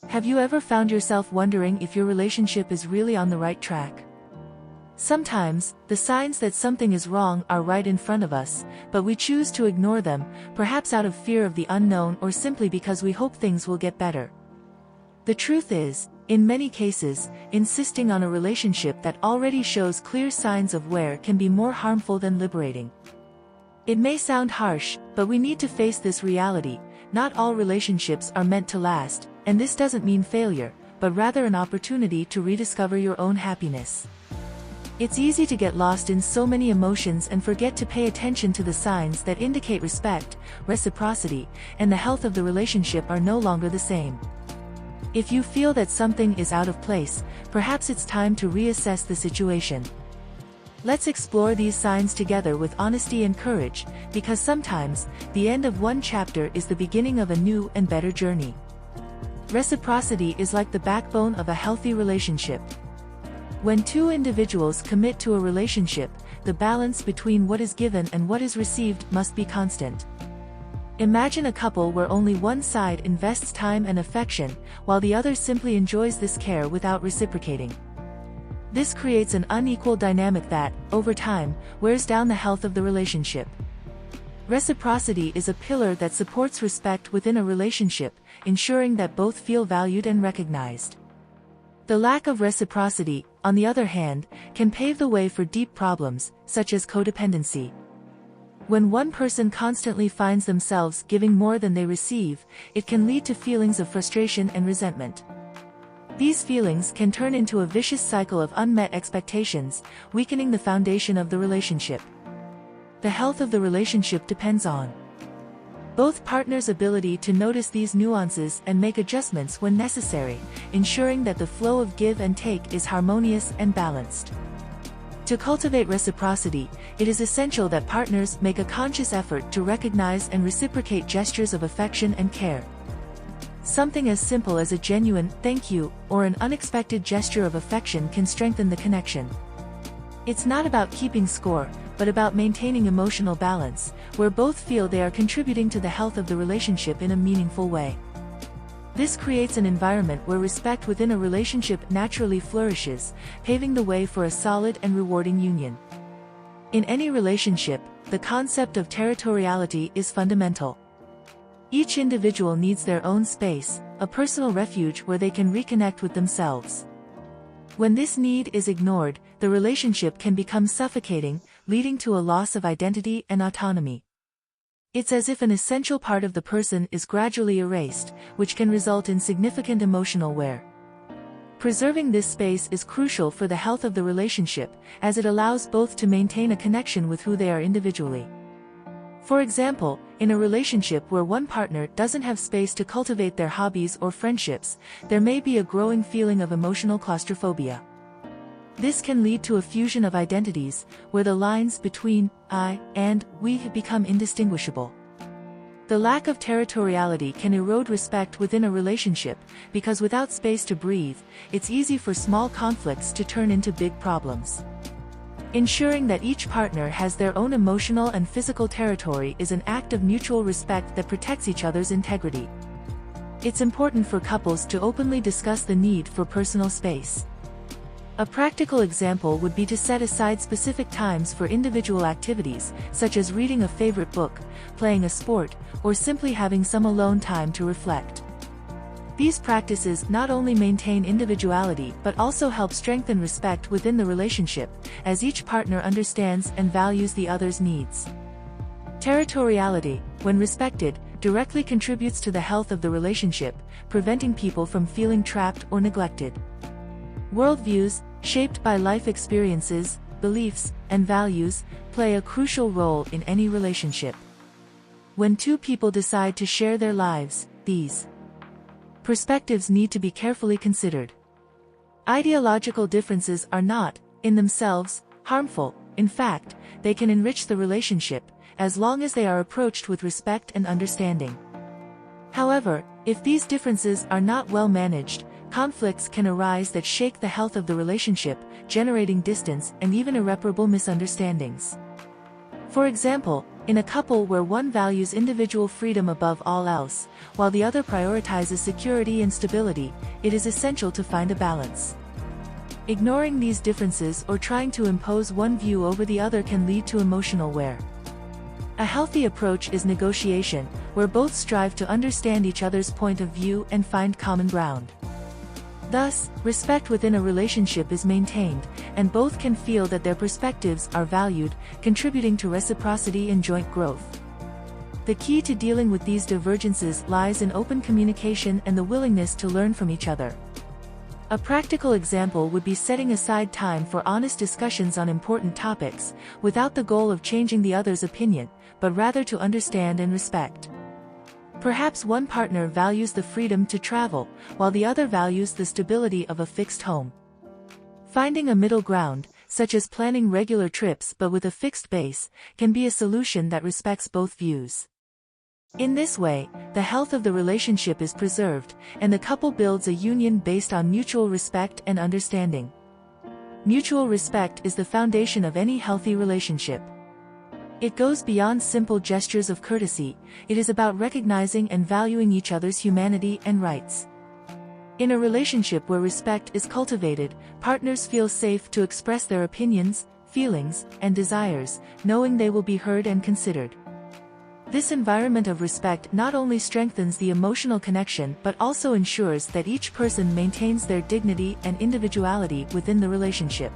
Have you ever found yourself wondering if your relationship is really on the right track? Sometimes, the signs that something is wrong are right in front of us, but we choose to ignore them, perhaps out of fear of the unknown or simply because we hope things will get better. The truth is, in many cases, insisting on a relationship that already shows clear signs of wear can be more harmful than liberating. It may sound harsh, but we need to face this reality. Not all relationships are meant to last, and this doesn't mean failure, but rather an opportunity to rediscover your own happiness. It's easy to get lost in so many emotions and forget to pay attention to the signs that indicate respect, reciprocity, and the health of the relationship are no longer the same. If you feel that something is out of place, perhaps it's time to reassess the situation. Let's explore these signs together with honesty and courage, because sometimes, the end of one chapter is the beginning of a new and better journey. Reciprocity is like the backbone of a healthy relationship. When two individuals commit to a relationship, the balance between what is given and what is received must be constant. Imagine a couple where only one side invests time and affection, while the other simply enjoys this care without reciprocating. This creates an unequal dynamic that, over time, wears down the health of the relationship. Reciprocity is a pillar that supports respect within a relationship, ensuring that both feel valued and recognized. The lack of reciprocity, on the other hand, can pave the way for deep problems, such as codependency. When one person constantly finds themselves giving more than they receive, it can lead to feelings of frustration and resentment. These feelings can turn into a vicious cycle of unmet expectations, weakening the foundation of the relationship. The health of the relationship depends on both partners' ability to notice these nuances and make adjustments when necessary, ensuring that the flow of give and take is harmonious and balanced. To cultivate reciprocity, it is essential that partners make a conscious effort to recognize and reciprocate gestures of affection and care. Something as simple as a genuine "thank you" or an unexpected gesture of affection can strengthen the connection. It's not about keeping score, but about maintaining emotional balance, where both feel they are contributing to the health of the relationship in a meaningful way. This creates an environment where respect within a relationship naturally flourishes, paving the way for a solid and rewarding union. In any relationship, the concept of territoriality is fundamental. Each individual needs their own space, a personal refuge where they can reconnect with themselves. When this need is ignored, the relationship can become suffocating, leading to a loss of identity and autonomy. It's as if an essential part of the person is gradually erased, which can result in significant emotional wear. Preserving this space is crucial for the health of the relationship, as it allows both to maintain a connection with who they are individually. For example, in a relationship where one partner doesn't have space to cultivate their hobbies or friendships, there may be a growing feeling of emotional claustrophobia. This can lead to a fusion of identities, where the lines between I and we become indistinguishable. The lack of territoriality can erode respect within a relationship, because without space to breathe, it's easy for small conflicts to turn into big problems. Ensuring that each partner has their own emotional and physical territory is an act of mutual respect that protects each other's integrity. It's important for couples to openly discuss the need for personal space. A practical example would be to set aside specific times for individual activities, such as reading a favorite book, playing a sport, or simply having some alone time to reflect. These practices not only maintain individuality but also help strengthen respect within the relationship, as each partner understands and values the other's needs. Territoriality, when respected, directly contributes to the health of the relationship, preventing people from feeling trapped or neglected. Worldviews, shaped by life experiences, beliefs, and values, play a crucial role in any relationship. When two people decide to share their lives, these perspectives need to be carefully considered. Ideological differences are not, in themselves, harmful. In fact, they can enrich the relationship, as long as they are approached with respect and understanding. However, if these differences are not well managed, conflicts can arise that shake the health of the relationship, generating distance and even irreparable misunderstandings. For example, In a couple where one values individual freedom above all else, while the other prioritizes security and stability, it is essential to find a balance. Ignoring these differences or trying to impose one view over the other can lead to emotional wear. A healthy approach is negotiation, where both strive to understand each other's point of view and find common ground. Thus, respect within a relationship is maintained, and both can feel that their perspectives are valued, contributing to reciprocity and joint growth. The key to dealing with these divergences lies in open communication and the willingness to learn from each other. A practical example would be setting aside time for honest discussions on important topics, without the goal of changing the other's opinion, but rather to understand and respect. Perhaps one partner values the freedom to travel, while the other values the stability of a fixed home. Finding a middle ground, such as planning regular trips but with a fixed base, can be a solution that respects both views. In this way, the health of the relationship is preserved, and the couple builds a union based on mutual respect and understanding. Mutual respect is the foundation of any healthy relationship. It goes beyond simple gestures of courtesy, it is about recognizing and valuing each other's humanity and rights. In a relationship where respect is cultivated, partners feel safe to express their opinions, feelings, and desires, knowing they will be heard and considered. This environment of respect not only strengthens the emotional connection but also ensures that each person maintains their dignity and individuality within the relationship.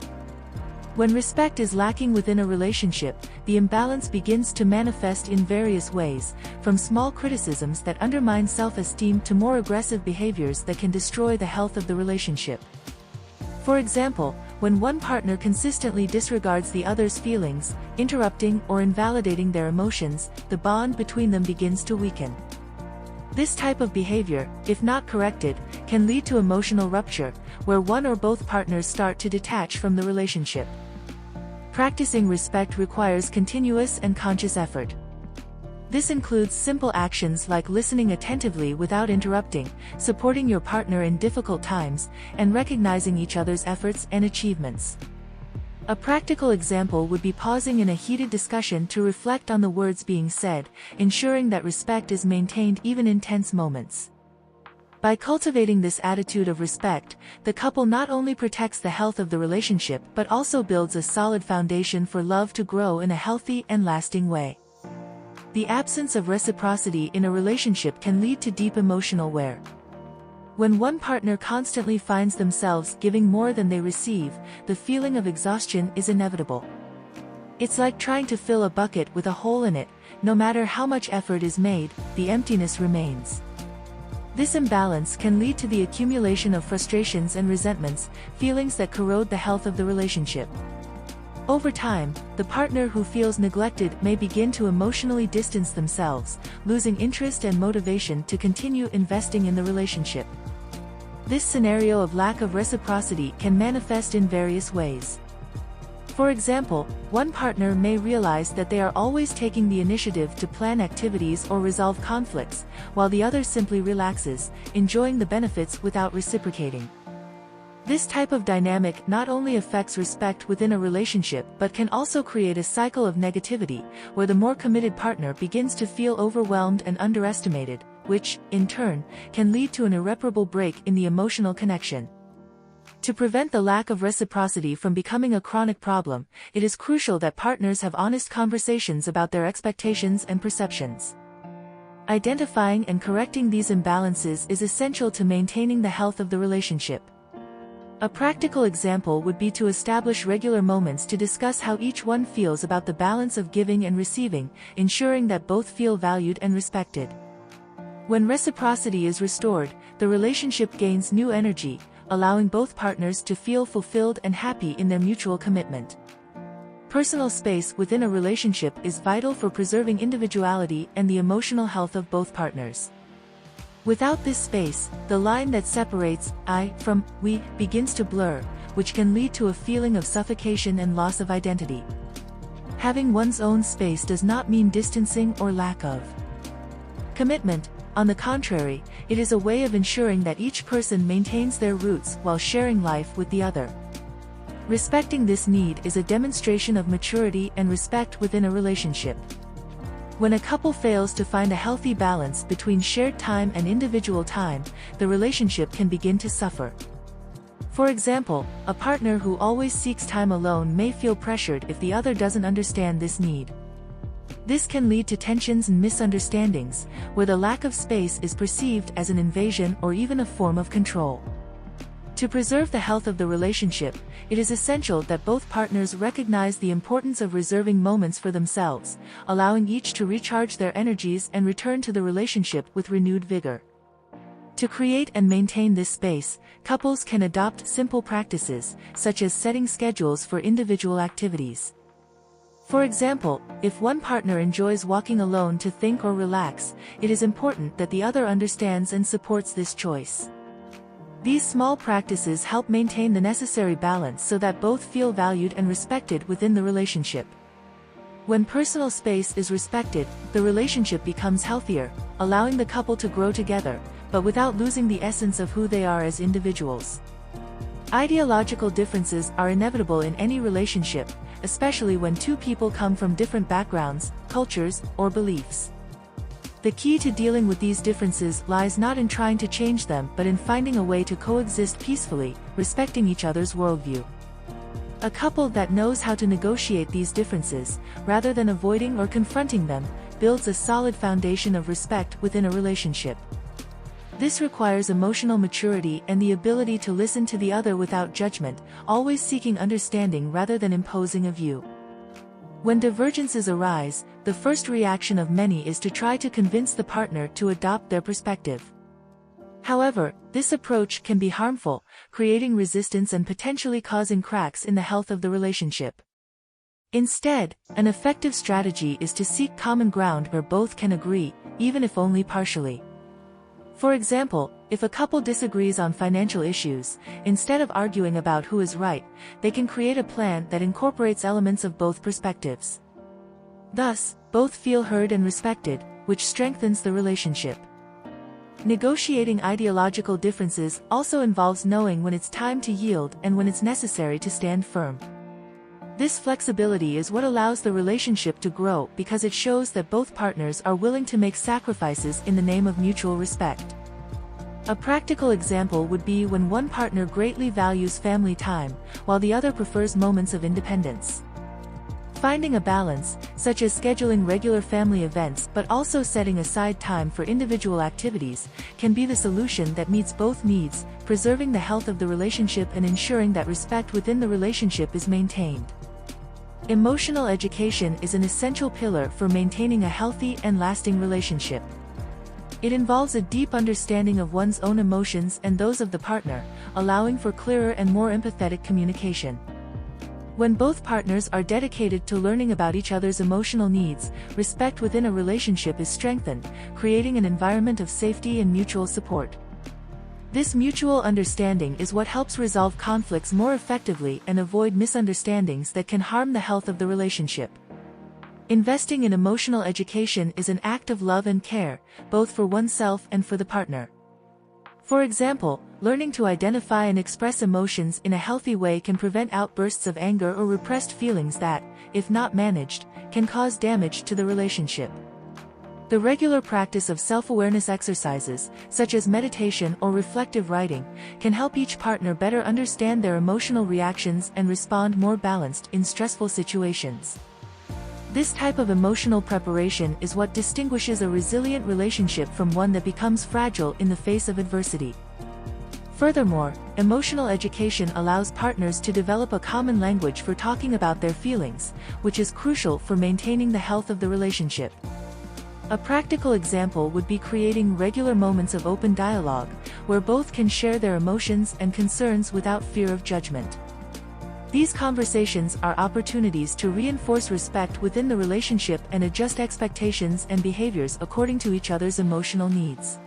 When respect is lacking within a relationship, the imbalance begins to manifest in various ways, from small criticisms that undermine self-esteem to more aggressive behaviors that can destroy the health of the relationship. For example, when one partner consistently disregards the other's feelings, interrupting or invalidating their emotions, the bond between them begins to weaken. This type of behavior, if not corrected, can lead to emotional rupture, where one or both partners start to detach from the relationship. Practicing respect requires continuous and conscious effort. This includes simple actions like listening attentively without interrupting, supporting your partner in difficult times, and recognizing each other's efforts and achievements. A practical example would be pausing in a heated discussion to reflect on the words being said, ensuring that respect is maintained even in tense moments. By cultivating this attitude of respect, the couple not only protects the health of the relationship but also builds a solid foundation for love to grow in a healthy and lasting way. The absence of reciprocity in a relationship can lead to deep emotional wear. When one partner constantly finds themselves giving more than they receive, the feeling of exhaustion is inevitable. It's like trying to fill a bucket with a hole in it. No matter how much effort is made, the emptiness remains. This imbalance can lead to the accumulation of frustrations and resentments, feelings that corrode the health of the relationship. Over time, the partner who feels neglected may begin to emotionally distance themselves, losing interest and motivation to continue investing in the relationship. This scenario of lack of reciprocity can manifest in various ways. For example, one partner may realize that they are always taking the initiative to plan activities or resolve conflicts, while the other simply relaxes, enjoying the benefits without reciprocating. This type of dynamic not only affects respect within a relationship but can also create a cycle of negativity, where the more committed partner begins to feel overwhelmed and underestimated, which, in turn, can lead to an irreparable break in the emotional connection. To prevent the lack of reciprocity from becoming a chronic problem, it is crucial that partners have honest conversations about their expectations and perceptions. Identifying and correcting these imbalances is essential to maintaining the health of the relationship. A practical example would be to establish regular moments to discuss how each one feels about the balance of giving and receiving, ensuring that both feel valued and respected. When reciprocity is restored, the relationship gains new energy, allowing both partners to feel fulfilled and happy in their mutual commitment. Personal space within a relationship is vital for preserving individuality and the emotional health of both partners. Without this space, the line that separates I from we begins to blur, which can lead to a feeling of suffocation and loss of identity. Having one's own space does not mean distancing or lack of commitment. On the contrary, it is a way of ensuring that each person maintains their roots while sharing life with the other. Respecting this need is a demonstration of maturity and respect within a relationship. When a couple fails to find a healthy balance between shared time and individual time, the relationship can begin to suffer. For example, a partner who always seeks time alone may feel pressured if the other doesn't understand this need. This can lead to tensions and misunderstandings, where the lack of space is perceived as an invasion or even a form of control. To preserve the health of the relationship, it is essential that both partners recognize the importance of reserving moments for themselves, allowing each to recharge their energies and return to the relationship with renewed vigor. To create and maintain this space, couples can adopt simple practices, such as setting schedules for individual activities. For example, if one partner enjoys walking alone to think or relax, it is important that the other understands and supports this choice. These small practices help maintain the necessary balance so that both feel valued and respected within the relationship. When personal space is respected, the relationship becomes healthier, allowing the couple to grow together, but without losing the essence of who they are as individuals. Ideological differences are inevitable in any relationship, especially when two people come from different backgrounds, cultures, or beliefs. The key to dealing with these differences lies not in trying to change them but in finding a way to coexist peacefully, respecting each other's worldview. A couple that knows how to negotiate these differences, rather than avoiding or confronting them, builds a solid foundation of respect within a relationship. This requires emotional maturity and the ability to listen to the other without judgment, always seeking understanding rather than imposing a view. When divergences arise, the first reaction of many is to try to convince the partner to adopt their perspective. However, this approach can be harmful, creating resistance and potentially causing cracks in the health of the relationship. Instead, an effective strategy is to seek common ground where both can agree, even if only partially. For example, if a couple disagrees on financial issues, instead of arguing about who is right, they can create a plan that incorporates elements of both perspectives. Thus, both feel heard and respected, which strengthens the relationship. Negotiating ideological differences also involves knowing when it's time to yield and when it's necessary to stand firm. This flexibility is what allows the relationship to grow because it shows that both partners are willing to make sacrifices in the name of mutual respect. A practical example would be when one partner greatly values family time, while the other prefers moments of independence. Finding a balance, such as scheduling regular family events but also setting aside time for individual activities, can be the solution that meets both needs, preserving the health of the relationship and ensuring that respect within the relationship is maintained. Emotional education is an essential pillar for maintaining a healthy and lasting relationship. It involves a deep understanding of one's own emotions and those of the partner, allowing for clearer and more empathetic communication. When both partners are dedicated to learning about each other's emotional needs, respect within a relationship is strengthened, creating an environment of safety and mutual support. This mutual understanding is what helps resolve conflicts more effectively and avoid misunderstandings that can harm the health of the relationship. Investing in emotional education is an act of love and care, both for oneself and for the partner. For example, learning to identify and express emotions in a healthy way can prevent outbursts of anger or repressed feelings that, if not managed, can cause damage to the relationship. The regular practice of self-awareness exercises, such as meditation or reflective writing, can help each partner better understand their emotional reactions and respond more balanced in stressful situations. This type of emotional preparation is what distinguishes a resilient relationship from one that becomes fragile in the face of adversity. Furthermore, emotional education allows partners to develop a common language for talking about their feelings, which is crucial for maintaining the health of the relationship. A practical example would be creating regular moments of open dialogue, where both can share their emotions and concerns without fear of judgment. These conversations are opportunities to reinforce respect within the relationship and adjust expectations and behaviors according to each other's emotional needs.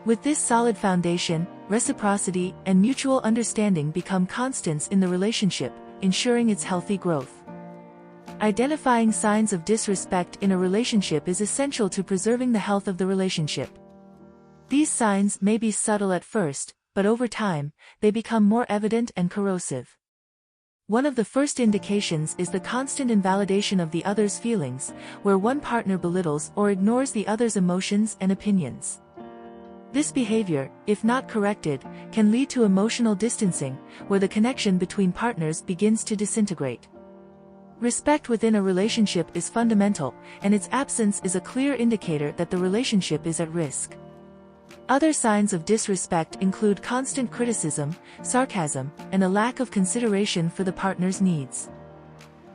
With this solid foundation, reciprocity and mutual understanding become constants in the relationship, ensuring its healthy growth. Identifying signs of disrespect in a relationship is essential to preserving the health of the relationship. These signs may be subtle at first, but over time, they become more evident and corrosive. One of the first indications is the constant invalidation of the other's feelings, where one partner belittles or ignores the other's emotions and opinions. This behavior, if not corrected, can lead to emotional distancing, where the connection between partners begins to disintegrate. Respect within a relationship is fundamental, and its absence is a clear indicator that the relationship is at risk. Other signs of disrespect include constant criticism, sarcasm, and a lack of consideration for the partner's needs.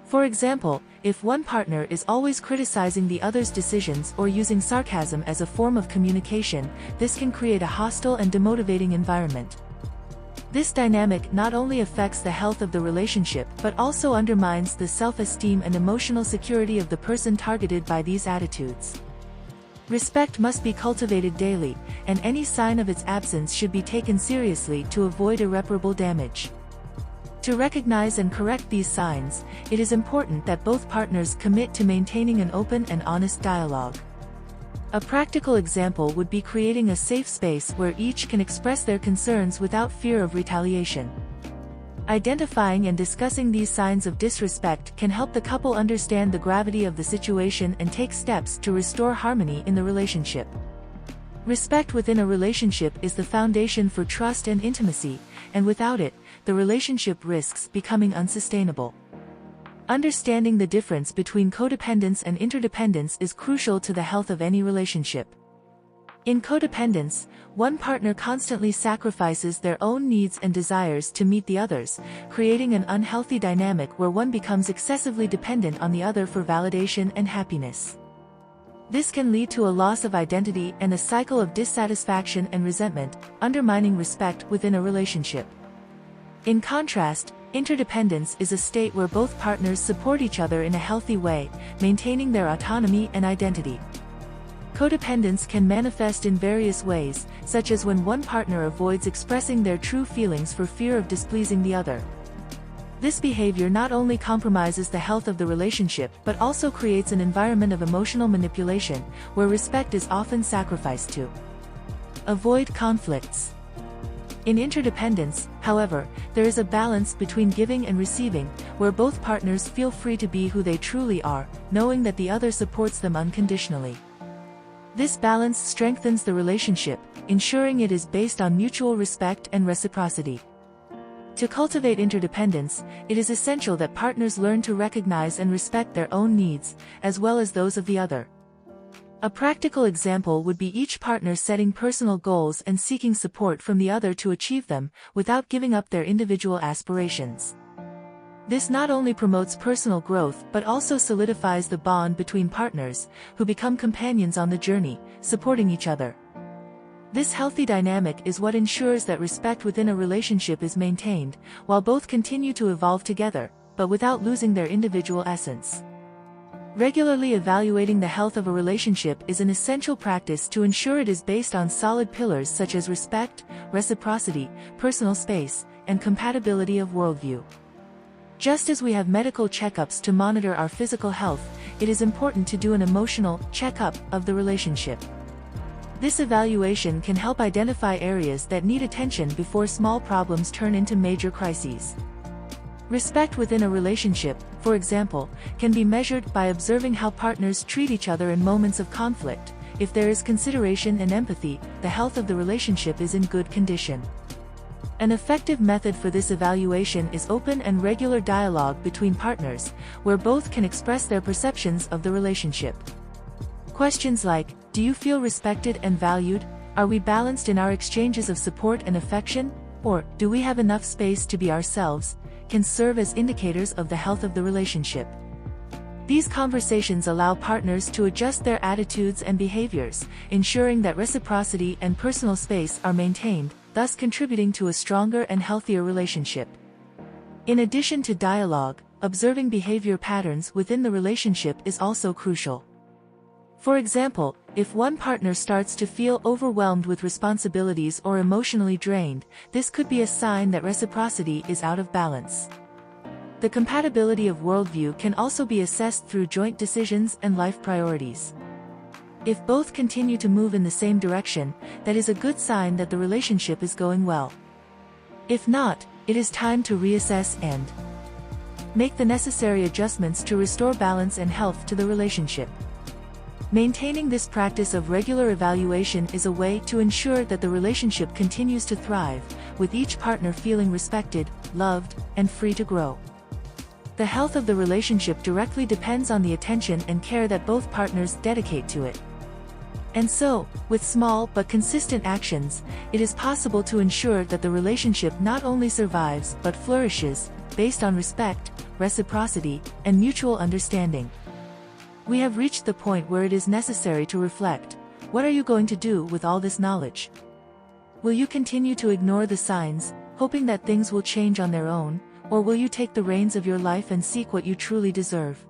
For example, if one partner is always criticizing the other's decisions or using sarcasm as a form of communication, this can create a hostile and demotivating environment. This dynamic not only affects the health of the relationship but also undermines the self-esteem and emotional security of the person targeted by these attitudes. Respect must be cultivated daily, and any sign of its absence should be taken seriously to avoid irreparable damage. To recognize and correct these signs, it is important that both partners commit to maintaining an open and honest dialogue. A practical example would be creating a safe space where each can express their concerns without fear of retaliation. Identifying and discussing these signs of disrespect can help the couple understand the gravity of the situation and take steps to restore harmony in the relationship. Respect within a relationship is the foundation for trust and intimacy, and without it, the relationship risks becoming unsustainable. Understanding the difference between codependence and interdependence is crucial to the health of any relationship. In codependence, one partner constantly sacrifices their own needs and desires to meet the other's, creating an unhealthy dynamic where one becomes excessively dependent on the other for validation and happiness. This can lead to a loss of identity and a cycle of dissatisfaction and resentment, undermining respect within a relationship. In contrast, interdependence is a state where both partners support each other in a healthy way, maintaining their autonomy and identity. Codependence can manifest in various ways, such as when one partner avoids expressing their true feelings for fear of displeasing the other. This behavior not only compromises the health of the relationship but also creates an environment of emotional manipulation, where respect is often sacrificed to. Avoid conflicts. In interdependence, however, there is a balance between giving and receiving, where both partners feel free to be who they truly are, knowing that the other supports them unconditionally. This balance strengthens the relationship, ensuring it is based on mutual respect and reciprocity. To cultivate interdependence, it is essential that partners learn to recognize and respect their own needs, as well as those of the other. A practical example would be each partner setting personal goals and seeking support from the other to achieve them, without giving up their individual aspirations. This not only promotes personal growth but also solidifies the bond between partners, who become companions on the journey, supporting each other. This healthy dynamic is what ensures that respect within a relationship is maintained, while both continue to evolve together, but without losing their individual essence. Regularly evaluating the health of a relationship is an essential practice to ensure it is based on solid pillars such as respect, reciprocity, personal space, and compatibility of worldview. Just as we have medical checkups to monitor our physical health, it is important to do an emotional checkup of the relationship. This evaluation can help identify areas that need attention before small problems turn into major crises. Respect within a relationship, for example, can be measured by observing how partners treat each other in moments of conflict. If there is consideration and empathy, the health of the relationship is in good condition. An effective method for this evaluation is open and regular dialogue between partners, where both can express their perceptions of the relationship. Questions like, "Do you feel respected and valued? Are we balanced in our exchanges of support and affection? Or, do we have enough space to be ourselves?" can serve as indicators of the health of the relationship. These conversations allow partners to adjust their attitudes and behaviors, ensuring that reciprocity and personal space are maintained, thus contributing to a stronger and healthier relationship. In addition to dialogue, observing behavior patterns within the relationship is also crucial. For example, if one partner starts to feel overwhelmed with responsibilities or emotionally drained, this could be a sign that reciprocity is out of balance. The compatibility of worldview can also be assessed through joint decisions and life priorities. If both continue to move in the same direction, that is a good sign that the relationship is going well. If not, it is time to reassess and Make the necessary adjustments to restore balance and health to the relationship. Maintaining this practice of regular evaluation is a way to ensure that the relationship continues to thrive, with each partner feeling respected, loved, and free to grow. The health of the relationship directly depends on the attention and care that both partners dedicate to it. And so, with small but consistent actions, it is possible to ensure that the relationship not only survives but flourishes, based on respect, reciprocity, and mutual understanding. We have reached the point where it is necessary to reflect. What are you going to do with all this knowledge? Will you continue to ignore the signs, hoping that things will change on their own, or will you take the reins of your life and seek what you truly deserve?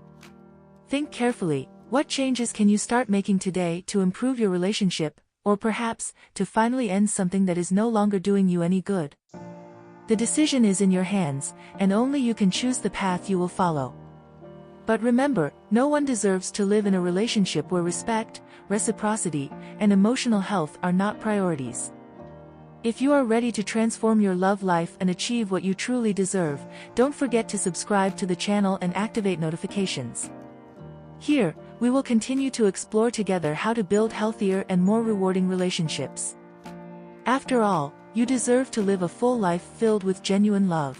Think carefully. What changes can you start making today to improve your relationship, or perhaps, to finally end something that is no longer doing you any good? The decision is in your hands, and only you can choose the path you will follow. But remember, no one deserves to live in a relationship where respect, reciprocity, and emotional health are not priorities. If you are ready to transform your love life and achieve what you truly deserve, don't forget to subscribe to the channel and activate notifications. Here, we will continue to explore together how to build healthier and more rewarding relationships. After all, you deserve to live a full life filled with genuine love.